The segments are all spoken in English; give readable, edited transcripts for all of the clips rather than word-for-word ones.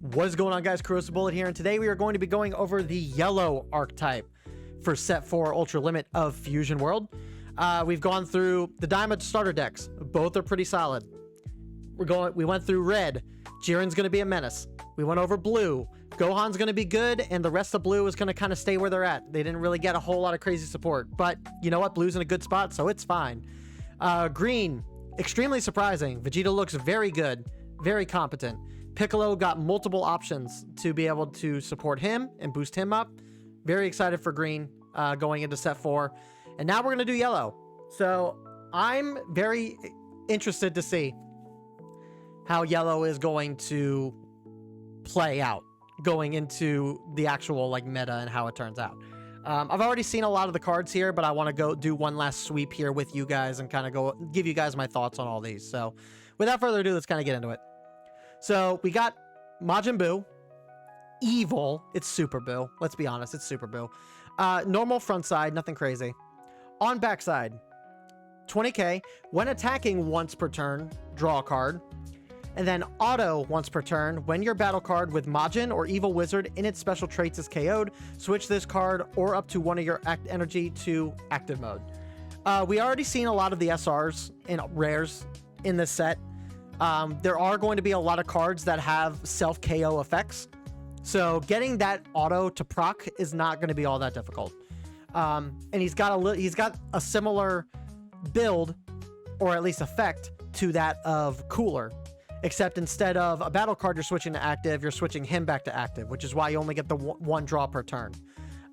What is going on, guys? Corrosive Bullet here, and today we are going to be going over the yellow archetype for set 4 Ultra Limit of Fusion World. We've gone through the Diamond starter decks. Both are pretty solid. We went through red. Jiren's going to be a menace. We went over blue. Gohan's going to be good, and the rest of blue is going to kind of stay where they're at. They didn't really get a whole lot of crazy support, but you know what? Blue's in a good spot, so it's fine. Green, extremely surprising. Vegeta looks very good, very competent. Piccolo got multiple options to be able to support him and boost him up. Very excited for green going into set 4. And now we're going to do yellow. So I'm very interested to see how yellow is going to play out going into the actual like meta and how it turns out. I've already seen a lot of the cards here, but I want to go do one last sweep here with you guys and kind of go give you guys my thoughts on all these. So without further ado, let's kind of get into it. So we got Majin Buu, evil. It's Super Buu. Let's be honest, it's Super Buu. Normal front side, nothing crazy. On back side, 20k. When attacking once per turn, draw a card. And then auto once per turn. When your battle card with Majin or Evil Wizard in its special traits is KO'd, switch this card or up to one of your energy to active mode. We already seen a lot of the SRs and rares in this set. There are going to be a lot of cards that have self KO effects, so getting that auto to proc is not going to be all that difficult. And he's got a similar build, or at least effect, to that of Cooler, except instead of a battle card you're switching to active, you're switching him back to active, which is why you only get the one draw per turn.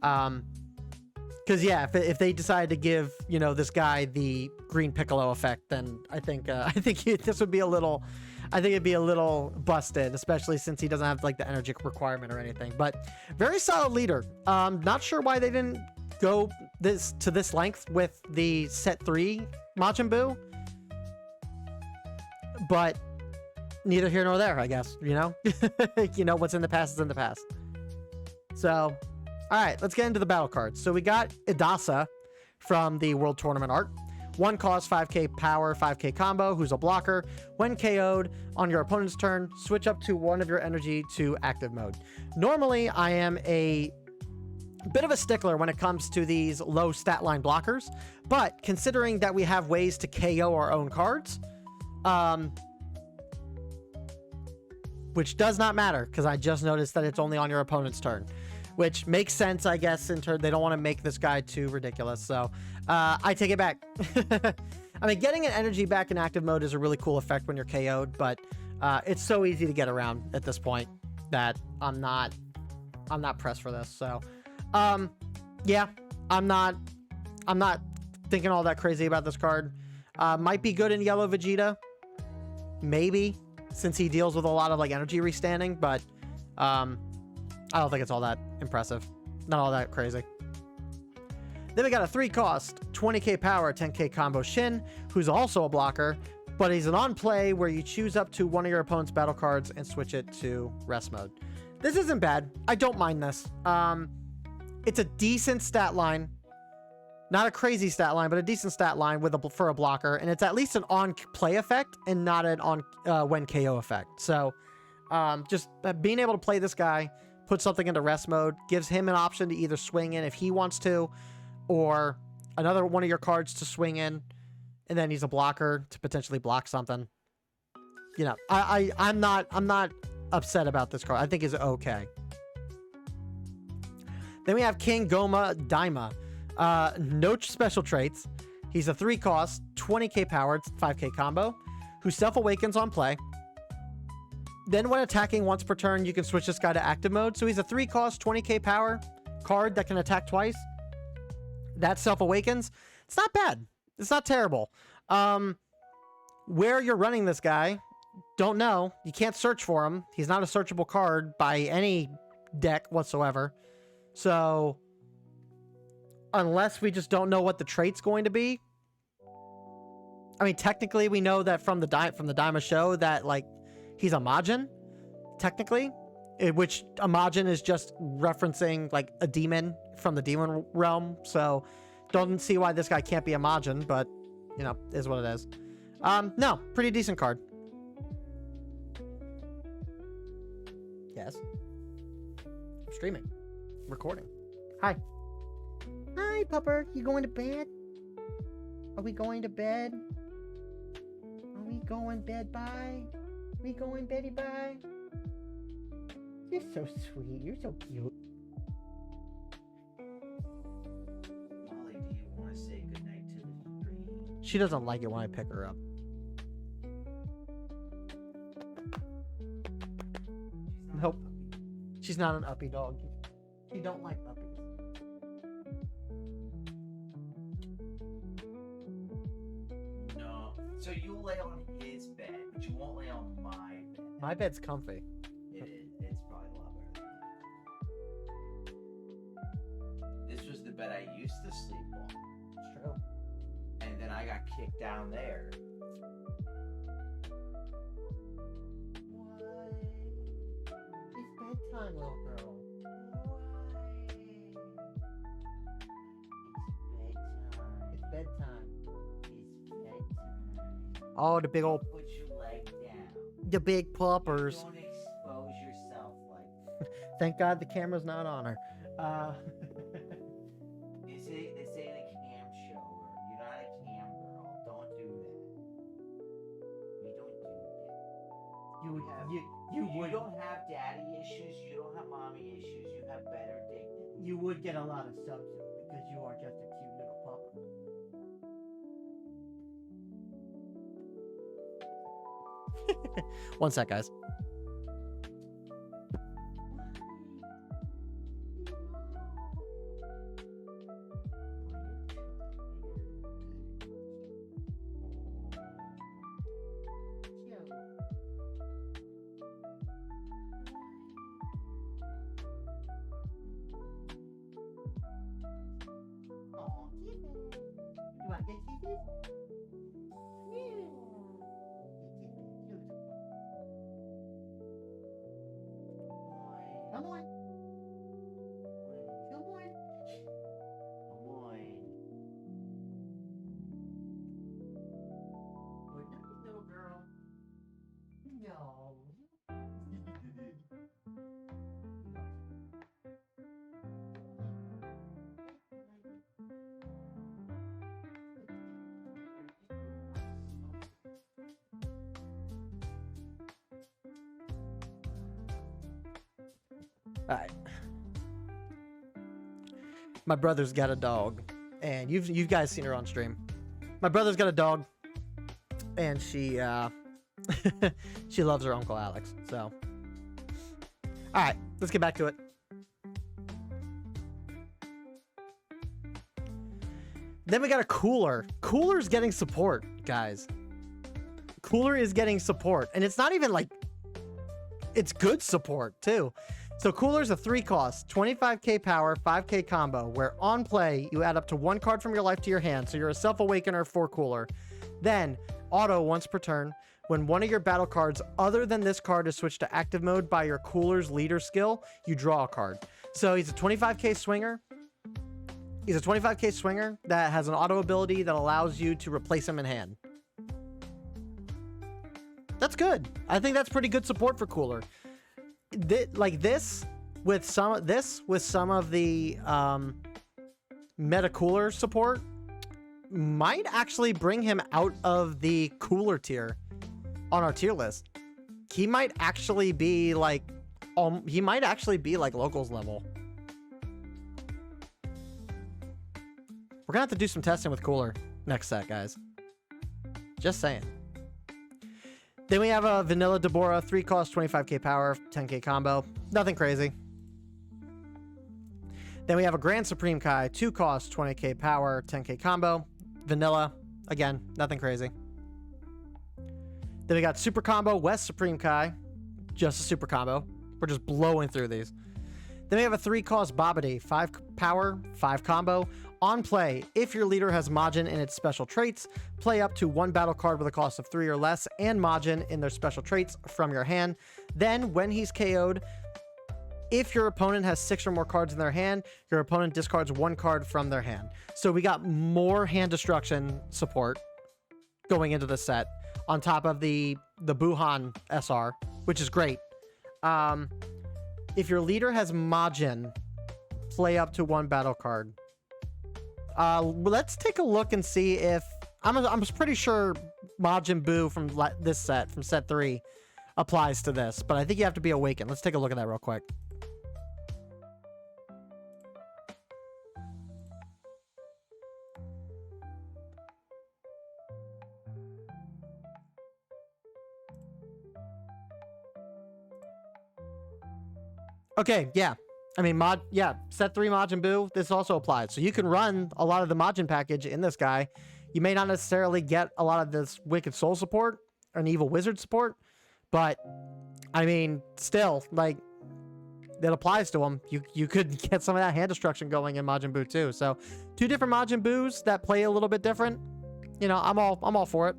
Because yeah, if they decide to give, you know, this guy the green Piccolo effect, then I think this would be a little, I think it'd be a little busted, especially since he doesn't have like the energy requirement or anything. But very solid leader. Not sure why they didn't go to this length with the set 3 Majin Buu, but neither here nor there, I guess. You know, you know what's in the past is in the past. So. All right, let's get into the battle cards. So we got Idasa from the World Tournament art. 1 cost, 5k power, 5k combo, who's a blocker. When KO'd on your opponent's turn, switch up to one of your energy to active mode. Normally, I am a bit of a stickler when it comes to these low stat line blockers, but considering that we have ways to KO our own cards, which does not matter, because I just noticed that it's only on your opponent's turn. Which makes sense, I guess, in turn. They don't want to make this guy too ridiculous. So I take it back. I mean, getting an energy back in active mode is a really cool effect when you're KO'd, but it's so easy to get around at this point that I'm not pressed for this. So yeah, I'm not thinking all that crazy about this card. Might be good in yellow Vegeta, maybe, since he deals with a lot of like energy restanding, but I don't think it's all that impressive. Not all that crazy. Then we got a 3 cost, 20k power, 10k combo Shin, who's also a blocker, but he's an on play where you choose up to one of your opponent's battle cards and switch it to rest mode. This isn't bad. I don't mind this. It's a decent stat line. Not a crazy stat line, but a decent stat line for a blocker, and it's at least an on play effect and not an on when KO effect. So just being able to play this guy, put something into rest mode, gives him an option to either swing in if he wants to, or another one of your cards to swing in, and then he's a blocker to potentially block something. You know, I'm not upset about this card. I think it's okay. Then we have King Goma Daima. No special traits. He's a 3 cost, 20k power, 5k combo, who self-awakens on play. Then when attacking once per turn, you can switch this guy to active mode. So he's a 3 cost, 20k power card that can attack twice. That self-awakens. It's not bad. It's not terrible. Where you're running this guy, don't know. You can't search for him. He's not a searchable card by any deck whatsoever. So unless we just don't know what the trait's going to be. I mean, technically we know that from the Daima show that like he's a Majin, technically, which a Majin is just referencing like a demon from the demon realm. So don't see why this guy can't be a Majin, but you know, is what it is. No, pretty decent card. Yes. I'm streaming. Recording. Hi. Hi, pupper. You going to bed? Are we going to bed? Are we going bed bye? We going beddy bye? You're so sweet. You're so cute. Molly, do you want to say goodnight to the stream? She doesn't like it when I pick her up. Nope. She's not an uppy dog. She don't like puppies. No. So you'll lay on his bed, but you won't lay on my bed. My bed's comfy. It is. It's probably a lot better than that. This was the bed I used to sleep on. It's true. And then I got kicked down there. What? It's bedtime, little girl. It's bedtime. Oh, the big old, Put your leg down. the big puppers. Don't expose yourself like that. Thank God the camera's not on her. This ain't a cam show. You're not a cam girl. Don't do that. We don't do that. You don't have daddy issues. You don't have mommy issues. You have better dignity. You would get a lot of subs because you are just a cute little pupper. One sec, guys. Come on. Come on. Come on. Good night, little girl. No. All right. My brother's got a dog, and you guys seen her on stream. My brother's got a dog, and she she loves her Uncle Alex. So, all right, let's get back to it. Then we got a Cooler. Cooler's getting support, guys. Cooler is getting support, and it's not even like, it's good support too. So Cooler's a 3-cost, 25k power, 5k combo, where on play, you add up to 1 card from your life to your hand, so you're a Self-Awakener for Cooler. Then, auto once per turn, when one of your battle cards other than this card is switched to active mode by your Cooler's leader skill, you draw a card. So he's a 25k swinger. He's a 25k swinger that has an auto ability that allows you to replace him in hand. That's good. I think that's pretty good support for Cooler. Like this with some of the meta Cooler support might actually bring him out of the Cooler tier on our tier list. He might actually be like locals level. We're gonna have to do some testing with Cooler next set, guys. Just saying. Then we have a Vanilla Deborah, 3-cost, 25k power, 10k combo. Nothing crazy. Then we have a Grand Supreme Kai, 2-cost, 20k power, 10k combo. Vanilla. Again, nothing crazy. Then we got Super Combo, West Supreme Kai. Just a super combo. We're just blowing through these. Then we have a 3-cost Babidi, 5 power, 5 combo. On play, if your leader has Majin in its special traits, play up to 1 battle card with a cost of 3 or less and Majin in their special traits from your hand. Then, when he's KO'd, if your opponent has 6 or more cards in their hand, your opponent discards 1 card from their hand. So we got more hand destruction support going into the set, on top of the Buuhan SR, which is great. If your leader has Majin, play up to 1 battle card. Let's take a look and see if... I'm pretty sure Majin Buu from this set, from set 3, applies to this. But I think you have to be awakened. Let's take a look at that real quick. Okay, yeah. I mean, set 3 Majin Buu, this also applies. So you can run a lot of the Majin package in this guy. You may not necessarily get a lot of this Wicked Soul support or an Evil Wizard support, but, I mean, still, like, that applies to him. You could get some of that hand destruction going in Majin Buu too. So, 2 different Majin Buus that play a little bit different. You know, I'm all for it.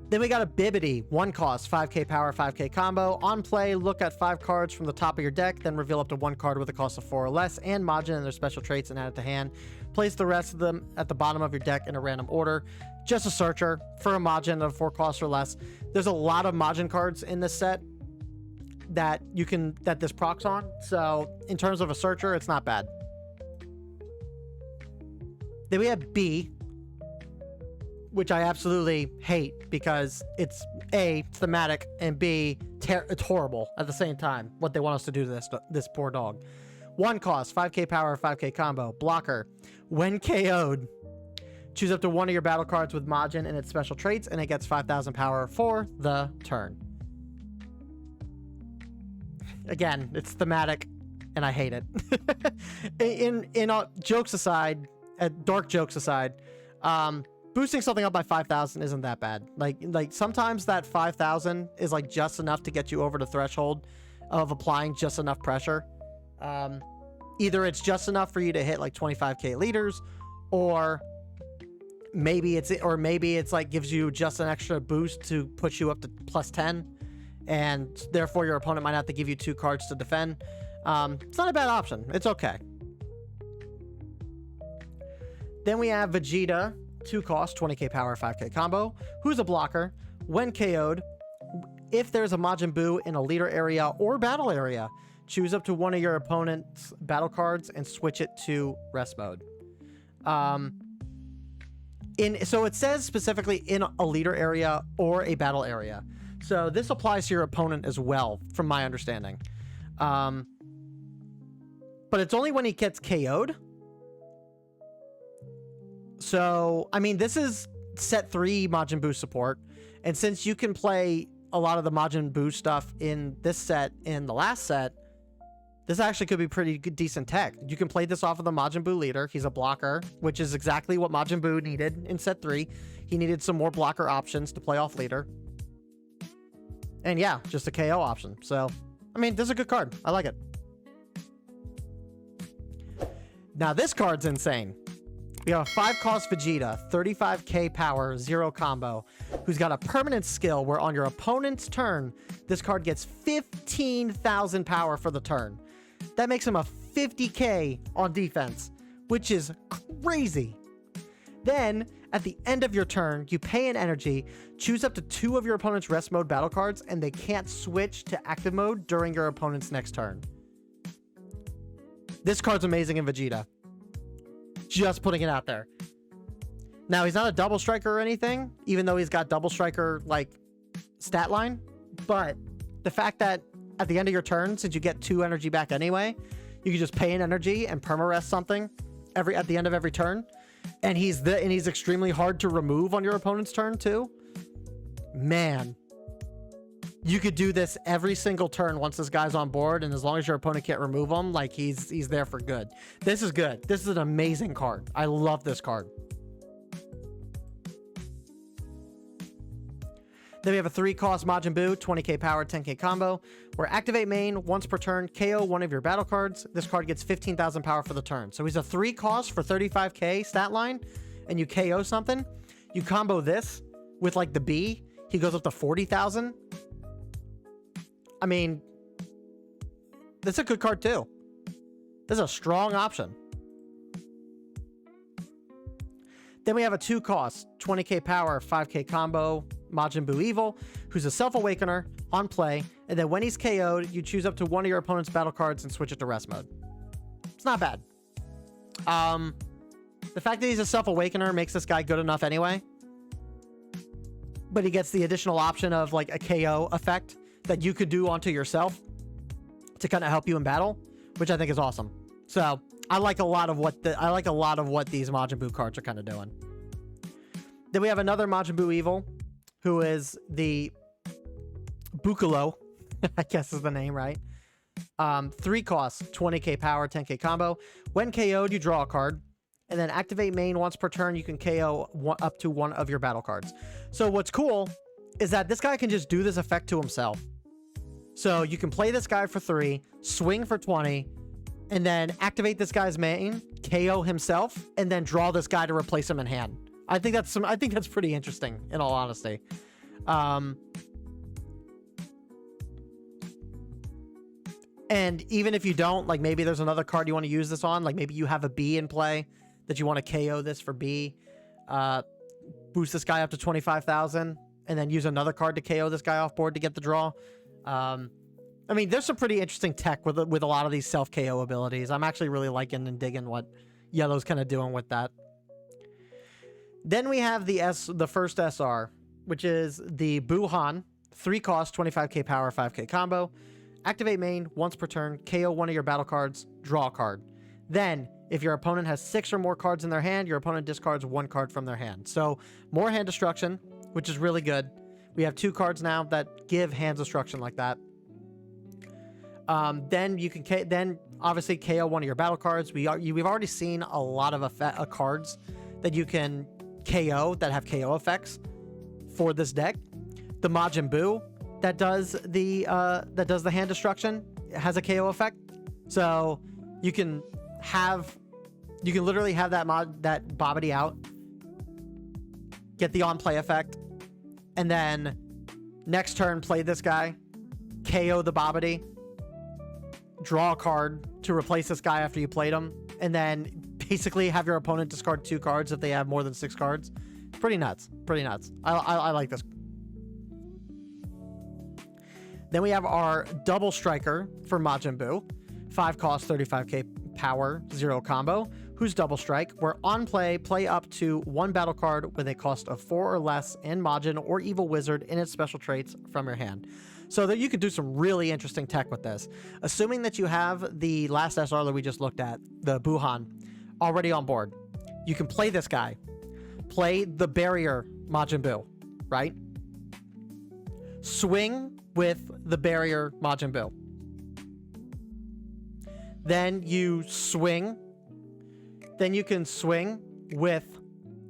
Then we got a Bibbidi, 1 cost, 5k power, 5k combo. On play, look at 5 cards from the top of your deck, then reveal up to 1 card with a cost of 4 or less, and Majin and their special traits and add it to hand. Place the rest of them at the bottom of your deck in a random order. Just a searcher for a Majin of 4 costs or less. There's a lot of Majin cards in this set that this procs on, so in terms of a searcher, it's not bad. Then we have B, which I absolutely hate because it's A, thematic, and B, it's horrible at the same time, what they want us to do to this poor dog. 1 cost, 5k power, 5k combo. Blocker. When KO'd, choose up to 1 of your battle cards with Majin and its special traits, and it gets 5,000 power for the turn. Again, it's thematic, and I hate it. in jokes aside, dark jokes aside, boosting something up by 5,000 isn't that bad. Like sometimes that 5,000 is like just enough to get you over the threshold of applying just enough pressure. Either it's just enough for you to hit like 25k liters, or maybe it's like gives you just an extra boost to push you up to plus 10, and therefore your opponent might have to give you 2 cards to defend. It's not a bad option. It's okay. Then we have Vegeta, 2 cost, 20k power, 5k combo, who's a blocker. When KO'd, if there's a Majin Buu in a leader area or battle area, choose up to 1 of your opponent's battle cards and switch it to rest mode. So it says specifically in a leader area or a battle area. So this applies to your opponent as well, from my understanding. But it's only when he gets KO'd. So, I mean, this is set 3 Majin Buu support. And since you can play a lot of the Majin Buu stuff in this set, in the last set, this actually could be pretty good, decent tech. You can play this off of the Majin Buu leader. He's a blocker, which is exactly what Majin Buu needed in set 3. He needed some more blocker options to play off leader. And yeah, just a KO option. So, I mean, this is a good card. I like it. Now, this card's insane. We have a 5 cost Vegeta, 35k power, 0 combo, who's got a permanent skill where on your opponent's turn, this card gets 15,000 power for the turn. That makes him a 50k on defense, which is crazy. Then, at the end of your turn, you pay an energy, choose up to 2 of your opponent's rest mode battle cards, and they can't switch to active mode during your opponent's next turn. This card's amazing in Vegeta. Just putting it out there. Now, he's not a double striker or anything, even though he's got double striker like stat line, but the fact that at the end of your turn, since you get 2 energy back anyway, you can just pay an energy and perma-rest something at the end of every turn, and he's extremely hard to remove on your opponent's turn too. Man, you could do this every single turn once this guy's on board, and as long as your opponent can't remove him, like he's there for good. This is good. This is an amazing card. I love this card. Then we have a 3 cost Majin Buu, 20k power, 10k combo, where activate main once per turn, KO 1 of your battle cards. This card gets 15,000 power for the turn. So he's a 3 cost for 35k stat line, and you KO something. You combo this with like the B, he goes up to 40,000. I mean, that's a good card too. This is a strong option. Then we have a 2-cost, 20k power, 5k combo, Majin Buu Evil, who's a Self-Awakener on play, and then when he's KO'd, you choose up to one of your opponent's battle cards and switch it to rest mode. It's not bad. The fact that he's a Self-Awakener makes this guy good enough anyway. But he gets the additional option of like a KO effect that you could do onto yourself to kind of help you in battle, which I think is awesome. So I like a lot of what these Majin Buu cards are kind of doing. Then we have another Majin Buu Evil, who is the Bukalo, I guess is the name, right? 3 costs, 20k power, 10k combo. When KO'd, you draw a card, and then activate main once per turn. You can KO up to one of your battle cards. So what's cool is that this guy can just do this effect to himself. So you can play this guy for 3, swing for 20, and then activate this guy's main, KO himself, and then draw this guy to replace him in hand. I think that's pretty interesting, in all honesty. And even if you don't, like maybe there's another card you want to use this on, like maybe you have a B in play that you want to KO this for B, boost this guy up to 25,000, and then use another card to KO this guy off board to get the draw. I mean, there's some pretty interesting tech with a lot of these self-KO abilities. I'm actually really liking and digging what Yellow's kind of doing with that. Then we have the first SR, which is the Buuhan, 3 cost, 25k power, 5k combo. Activate main once per turn, KO one of your battle cards, draw a card. Then, if your opponent has 6 or more cards in their hand, your opponent discards 1 card from their hand. So, more hand destruction, which is really good. We have 2 cards now that give hand destruction like that. Then you can obviously KO one of your battle cards. We've already seen a lot of cards that you can KO that have KO effects for this deck. The Majin Buu that does the hand destruction has a KO effect. So you can literally have that Bobbity out, get the on play effect, and then next turn play this guy, KO the Bobbity, draw a card to replace this guy after you played him, and then basically have your opponent discard 2 cards if they have more than 6 cards. Pretty nuts. Pretty nuts. I like this. Then we have our double striker for Majin Buu. 5 cost, 35k power, 0 combo. Who's double strike? Where on play up to 1 battle card with a cost of 4 or less and Majin or Evil Wizard in its special traits from your hand. So that you could do some really interesting tech with this. Assuming that you have the last SR that we just looked at, the Buuhan, already on board. You can play this guy. Play the barrier Majin Buu, right? Swing with the barrier Majin Buu. Then you swing. Then you can swing with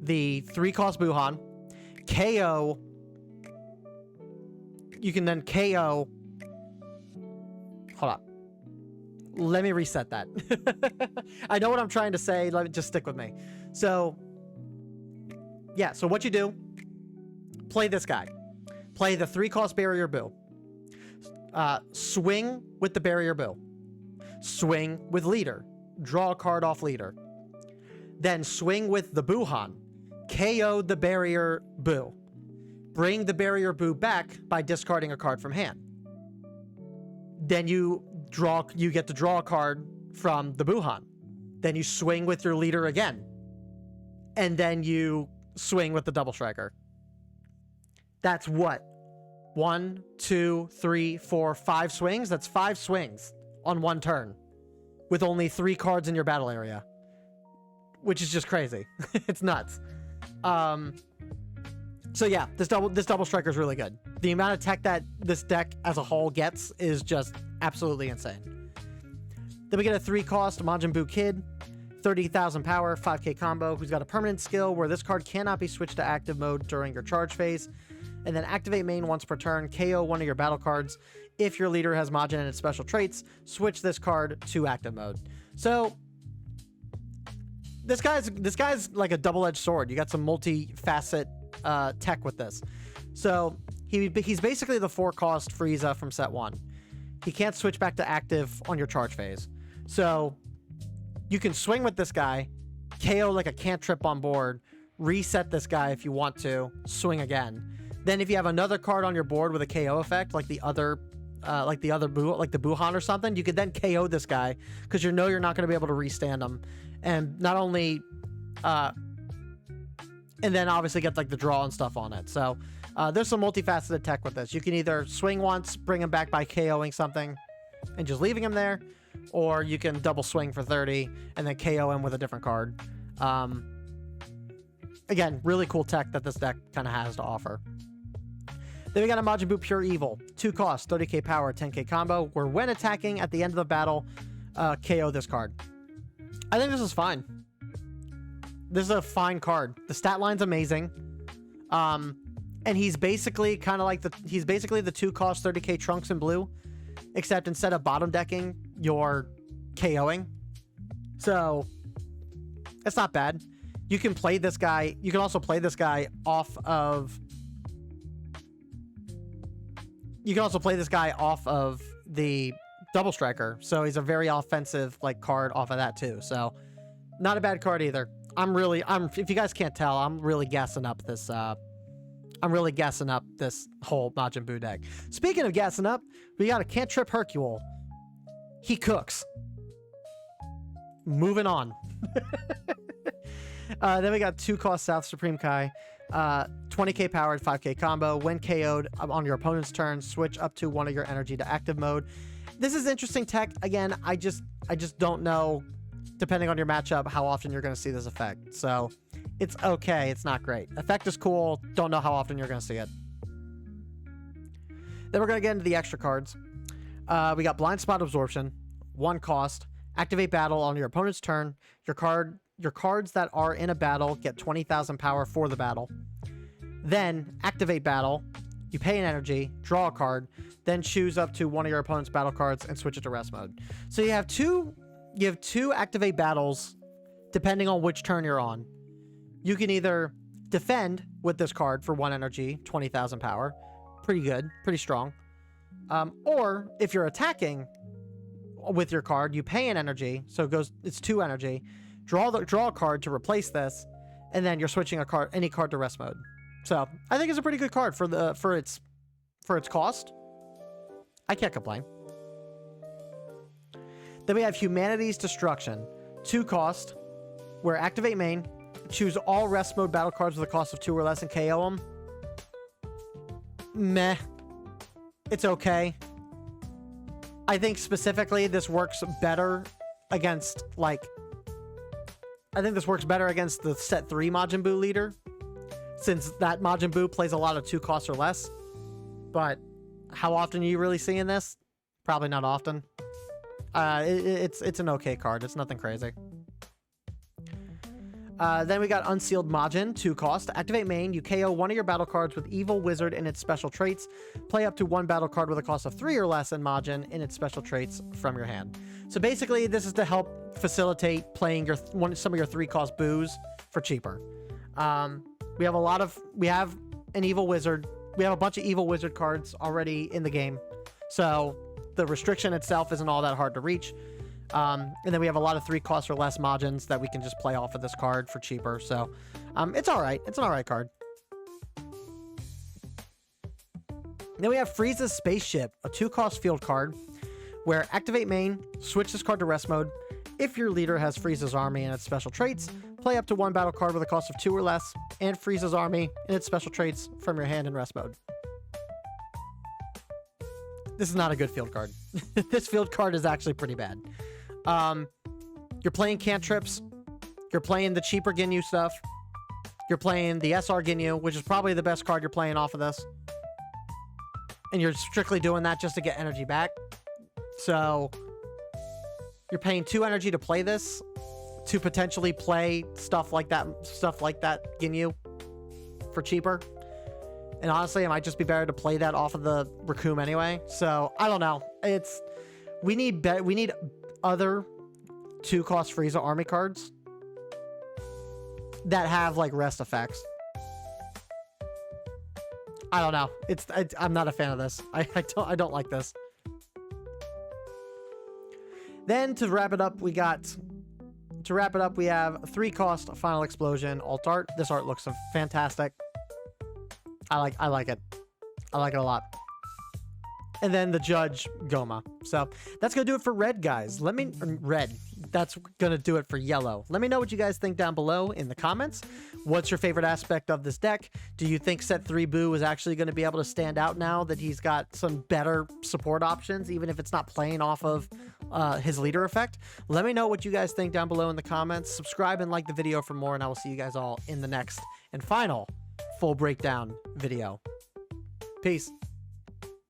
the 3 cost Buuhan. KO. You can then KO. Hold on. Let me reset that. I know what I'm trying to say. Just stick with me. So, yeah. So what you do, play this guy. Play the 3 cost barrier Buu. Swing with the barrier Buu. Swing with leader. Draw a card off leader. Then swing with the Buuhan. KO the barrier Buu. Bring the barrier Buu back by discarding a card from hand. Then you get to draw a card from the Buuhan. Then you swing with your leader again. And then you swing with the double striker. That's what? 1, 2, 3, 4, 5 swings? That's 5 swings on 1 turn. With only 3 cards in your battle area. Which is just crazy. It's nuts. So yeah, this double striker is really good. The amount of tech that this deck as a whole gets is just absolutely insane. Then we get a 3 cost Majin Buu Kid, 30,000 power, 5k combo, who's got a permanent skill where this card cannot be switched to active mode during your charge phase. And then activate main once per turn, KO one of your battle cards. If your leader has Majin and its special traits, switch this card to active mode. So this guy's like a double-edged sword. You got some multi-facet tech with this. So he's basically the 4 cost Frieza from set 1. He can't switch back to active on your charge phase. So you can swing with this guy, KO like a cantrip on board, reset this guy if you want to, swing again. Then if you have another card on your board with a KO effect, like the other Buu, like the Buuhan or something, you could then KO this guy because you know you're not going to be able to restand him. And not only, and then obviously get like the draw and stuff on it. So there's some multifaceted tech with this. You can either swing once, bring him back by KOing something and just leaving him there, or you can double swing for 30 and then KO him with a different card. Again, really cool tech that this deck kind of has to offer. Then we got a Majin Buu Pure Evil. 2 cost, 30k power, 10k combo, where when attacking at the end of the battle, KO this card. I think this is fine. This is a fine card. The stat line's amazing. And he's basically kind of like he's basically the 2 cost 30k Trunks in blue, except instead of bottom decking, you're KOing. So it's not bad. You can play this guy. You can also play this guy off of. You can also play this guy off of the double striker. So he's a very offensive like card off of that too. So not a bad card either. If you guys can't tell, I'm really gassing up this whole Majin Buu deck. Speaking of gassing up, we got a Can't Trip Hercule. He cooks. Moving on. Then we got 2 cost South Supreme Kai. 20k powered, 5k combo. When KO'd on your opponent's turn, switch up to 1 of your energy to active mode. This is interesting tech. Again, I just don't know, depending on your matchup, how often you're going to see this effect. So it's okay. It's not great. Effect is cool. Don't know how often you're going to see it. Then we're going to get into the extra cards. We got Blind Spot Absorption, 1 cost. Activate battle on your opponent's turn. Your cards that are in a battle get 20,000 power for the battle. Then activate battle. You pay an energy, draw a card, then choose up to 1 of your opponent's battle cards and switch it to rest mode. So you have two activate battles depending on which turn you're on. You can either defend with this card for 1 energy, 20,000 power. Pretty good, pretty strong. Or if you're attacking with your card, you pay an energy, so it's 2 energy. Draw a card to replace this, and then you're switching any card to rest mode. So I think it's a pretty good card for its cost. I can't complain. Then we have Humanity's Destruction, 2 cost, where activate main, choose all rest mode battle cards with a cost of 2 or less and KO them. Meh. It's okay. I think specifically this works better against the set 3 Majin Buu leader, since that Majin Buu plays a lot of 2 costs or less. But how often are you really seeing this? Probably not often. It's an okay card. It's nothing crazy. Then we got Unsealed Majin, 2 cost. Activate main, you KO 1 of your battle cards with Evil Wizard in its special traits. Play up to 1 battle card with a cost of 3 or less in Majin in its special traits from your hand. So basically, this is to help facilitate playing some of your 3 cost Buus for cheaper. We have an Evil Wizard. We have a bunch of Evil Wizard cards already in the game, so the restriction itself isn't all that hard to reach. And then we have a lot of 3 cost or less Majins that we can just play off of this card for cheaper. So it's all right. It's an all right card. Then we have Frieza's Spaceship, a 2 cost field card, where activate main, switch this card to rest mode. If your leader has Frieza's army and its special traits, play up to 1 battle card with a cost of 2 or less, and Frieza's army and its special traits from your hand in rest mode. This is not a good field card. This field card is actually pretty bad. You're playing cantrips. You're playing the cheaper Ginyu stuff. You're playing the SR Ginyu, which is probably the best card you're playing off of this. And you're strictly doing that just to get energy back. So you're paying 2 energy to play this, to potentially play stuff like that Ginyu for cheaper. And honestly, it might just be better to play that off of the Raccoon anyway. So I don't know. We need other 2 cost Frieza army cards that have like rest effects. I don't know. I'm not a fan of this. I don't like this. Then to wrap it up, we got to wrap it up, we have 3-cost Final Explosion alt art. This art looks fantastic. I like it. I like it a lot. And then the Judge Goma. So that's gonna do it for red, guys. Red. That's gonna do it for yellow. Let me know what you guys think down below in the comments. What's your favorite aspect of this deck? Do you think set 3 Buu is actually going to be able to stand out now that he's got some better support options, even if it's not playing off of his leader effect? Let me know what you guys think down below in the comments. Subscribe and like the video for more, and I will see you guys all in the next and final full breakdown video. Peace.